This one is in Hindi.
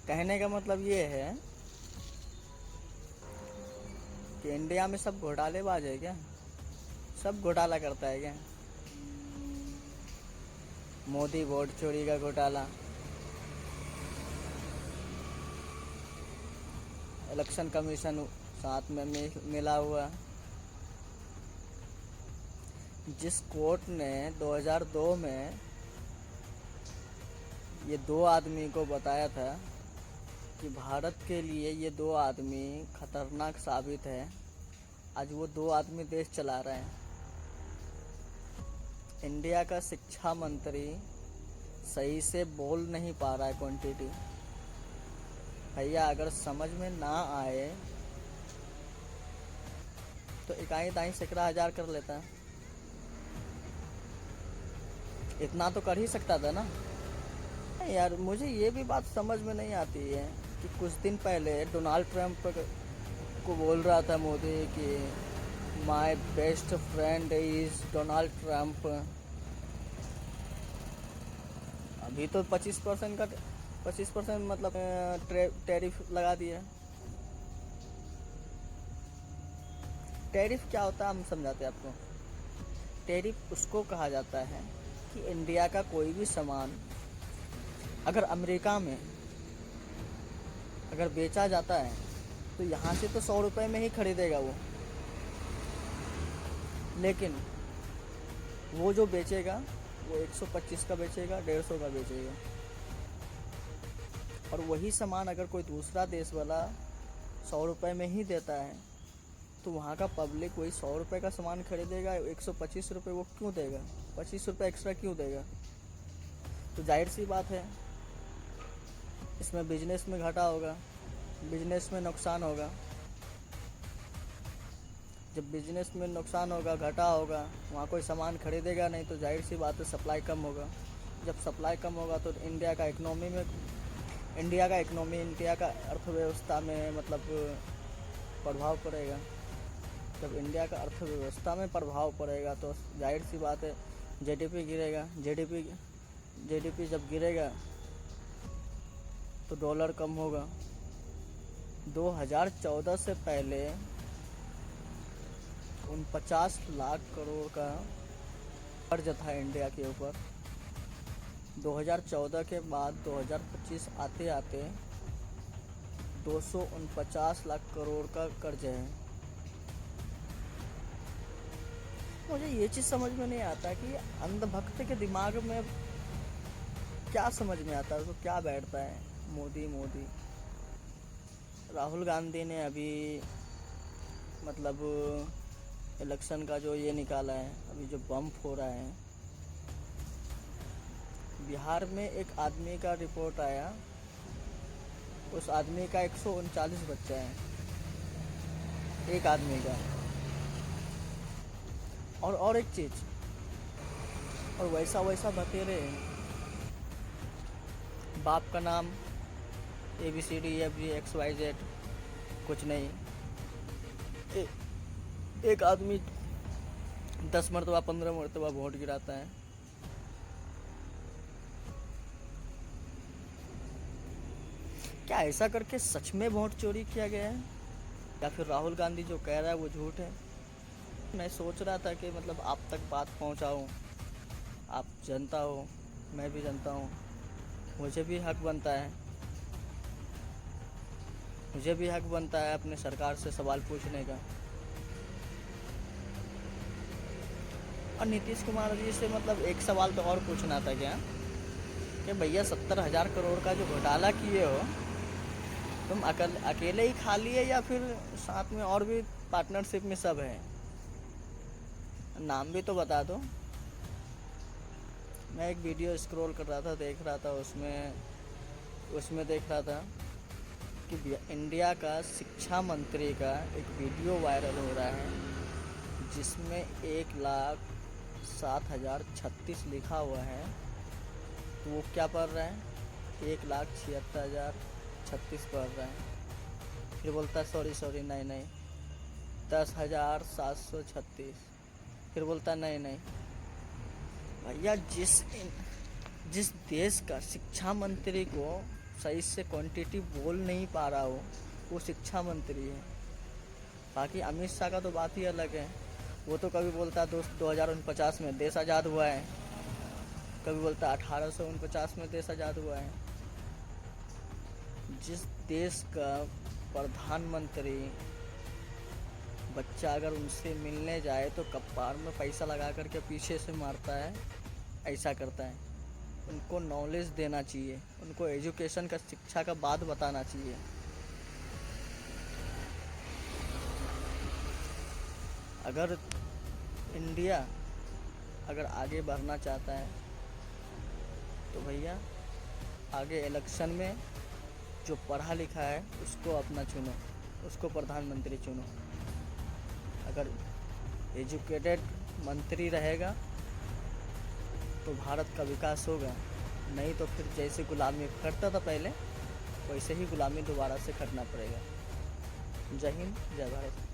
कहने का मतलब ये है कि इंडिया में सब घोटालेबाज है क्या? सब घोटाला करता है क्या? मोदी वोट चोरी का घोटाला, इलेक्शन कमीशन साथ में मिला हुआ। जिस कोर्ट ने 2002 में ये दो आदमी को बताया था कि भारत के लिए ये दो आदमी खतरनाक साबित है, आज वो दो आदमी देश चला रहे हैं। इंडिया का शिक्षा मंत्री सही से बोल नहीं पा रहा है क्वांटिटी। भैया अगर समझ में ना आए तो इकाई दाई सैकड़ा हजार कर लेता, इतना तो कर ही सकता था ना यार। मुझे ये भी बात समझ में नहीं आती है कि कुछ दिन पहले डोनाल्ड ट्रंप को बोल रहा था मोदी कि my best friend is Donald Trump. अभी तो 25% मतलब टैरिफ लगा दिया। टैरिफ क्या होता है हम समझाते हैं आपको। टैरिफ उसको कहा जाता है कि इंडिया का कोई भी सामान अगर अमेरिका में अगर बेचा जाता है तो यहाँ से तो 100 रुपये में ही खरीदेगा वो, लेकिन वो जो बेचेगा वो 125 का बेचेगा, 150 का बेचेगा। और वही सामान अगर कोई दूसरा देश वाला 100 रुपये में ही देता है तो वहाँ का पब्लिक वही 100 रुपये का सामान खरीदेगा, 125 रुपये वो क्यों देगा, 25 रुपये एक्स्ट्रा क्यों देगा? तो जाहिर सी बात है इसमें बिजनेस में घाटा होगा, बिजनेस में नुकसान होगा। जब बिजनेस में नुकसान होगा, घाटा होगा, वहाँ कोई सामान खरीदेगा नहीं तो जाहिर सी बात है सप्लाई कम होगा। जब सप्लाई कम होगा तो इंडिया का अर्थव्यवस्था में मतलब प्रभाव पड़ेगा। जब इंडिया का अर्थव्यवस्था में प्रभाव पड़ेगा तो जाहिर सी बात है जीडीपी गिरेगा। जीडीपी जब गिरेगा तो डॉलर कम होगा। 2014 से पहले 49 लाख करोड़ का कर्ज था इंडिया के ऊपर। 2014 के बाद 2025 आते आते 249 लाख करोड़ का कर्ज है। मुझे ये चीज़ समझ में नहीं आता कि अंधभक्त के दिमाग में क्या समझ में आता है, उसको क्या बैठता है। मोदी राहुल गांधी ने अभी मतलब इलेक्शन का जो ये निकाला है, अभी जो बम हो रहा है बिहार में, एक आदमी का रिपोर्ट आया, उस आदमी का 139 बच्चा है, एक आदमी का। और एक चीज़, और वैसा बतेरे बाप का नाम ABCDEFGXYZ कुछ नहीं। एक आदमी 10 मरतबा 15 मरतबा वोट गिराता है। क्या ऐसा करके सच में वोट चोरी किया गया है या फिर राहुल गांधी जो कह रहा है वो झूठ है? मैं सोच रहा था कि मतलब आप तक बात पहुंचाऊं। आप जनता हो, मैं भी जनता हूं, मुझे भी हक बनता है अपने सरकार से सवाल पूछने का। और नीतीश कुमार जी से मतलब एक सवाल तो और पूछना था क्या कि भैया 70,000 करोड़ का जो घोटाला किए हो तुम अकेले ही खा लिए या फिर साथ में और भी पार्टनरशिप में सब है? नाम भी तो बता दो। मैं एक वीडियो स्क्रॉल कर रहा था, देख रहा था, उसमें देख रहा था कि इंडिया का शिक्षा मंत्री का एक वीडियो वायरल हो रहा है जिसमें 1,07,036 लिखा हुआ है। तो वो क्या पढ़ रहा है? 1,76,036 पढ़ रहा है। फिर बोलता है सॉरी नहीं 10,736। फिर बोलता नहीं भैया, जिस देश का शिक्षा मंत्री को सही से क्वांटिटी बोल नहीं पा रहा हो, वो शिक्षा मंत्री है। बाकी अमित शाह का तो बात ही अलग है। वो तो कभी बोलता है दोस्त 2049 में देश आज़ाद हुआ है, कभी बोलता है 1849 में देश आज़ाद हुआ है। जिस देश का प्रधानमंत्री बच्चा अगर उनसे मिलने जाए तो कपार में पैसा लगा करके पीछे से मारता है, ऐसा करता है। उनको नॉलेज देना चाहिए, उनको एजुकेशन का, शिक्षा का बात बताना चाहिए। अगर इंडिया अगर आगे बढ़ना चाहता है तो भैया आगे इलेक्शन में जो पढ़ा लिखा है उसको अपना चुनो, उसको प्रधानमंत्री चुनो। अगर एजुकेटेड मंत्री रहेगा तो भारत का विकास होगा, नहीं तो फिर जैसे गुलामी करता था पहले वैसे ही गुलामी दोबारा से करना पड़ेगा। जय हिंद, जय भारत।